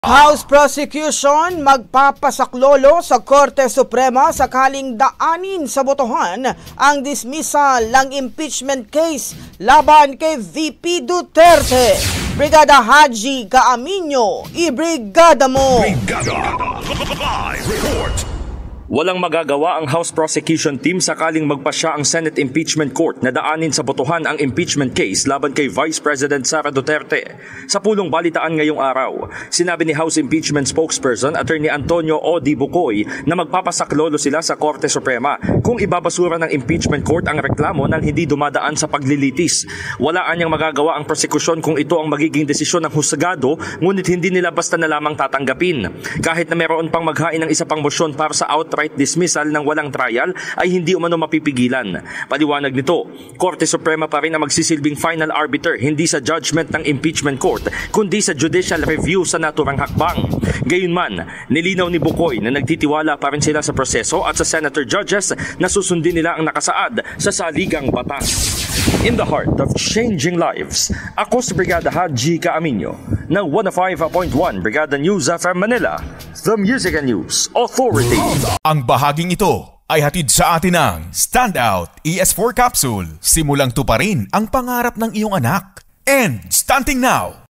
House Prosecution magpapasaklolo sa Korte Suprema sakaling daanin sa botohan ang dismissal ng impeachment case laban kay VP Duterte. Brigada Haji Caaminio, ibrigada mo! Brigada! Live report! Walang magagawa ang House Prosecution Team sakaling magpasya ang Senate Impeachment Court na daanin sa botohan ang impeachment case laban kay Vice President Sara Duterte. Sa pulong balitaan ngayong araw, sinabi ni House Impeachment Spokesperson Attorney Antonio O. D. Bucoy na magpapasaklolo sila sa Korte Suprema kung ibabasura ng impeachment court ang reklamo nang hindi dumadaan sa paglilitis. Wala anyang magagawa ang prosekusyon kung ito ang magiging desisyon ng husgado, ngunit hindi nila basta na lamang tatanggapin. Kahit na meron pang maghain ng isa pang motion para sa outright dismissal ng walang trial ay hindi umano mapipigilan. Paliwanag nito, Korte Suprema pa rin ang magsisilbing final arbiter hindi sa judgment ng impeachment court kundi sa judicial review sa naturang hakbang. Gayunman, nilinaw ni Bucoy na nagtitiwala pa rin sila sa proseso at sa senator judges na susundin nila ang nakasaad sa saligang batas. In the heart of changing lives, ako si Brigada Haji Caaminio ng 105.1 Brigada News FM Manila, the Music and News Authority. Ang bahaging ito ay hatid sa atin ng Standout ES4 Capsule. Simulang tuparin ang pangarap ng iyong anak. And stunting now!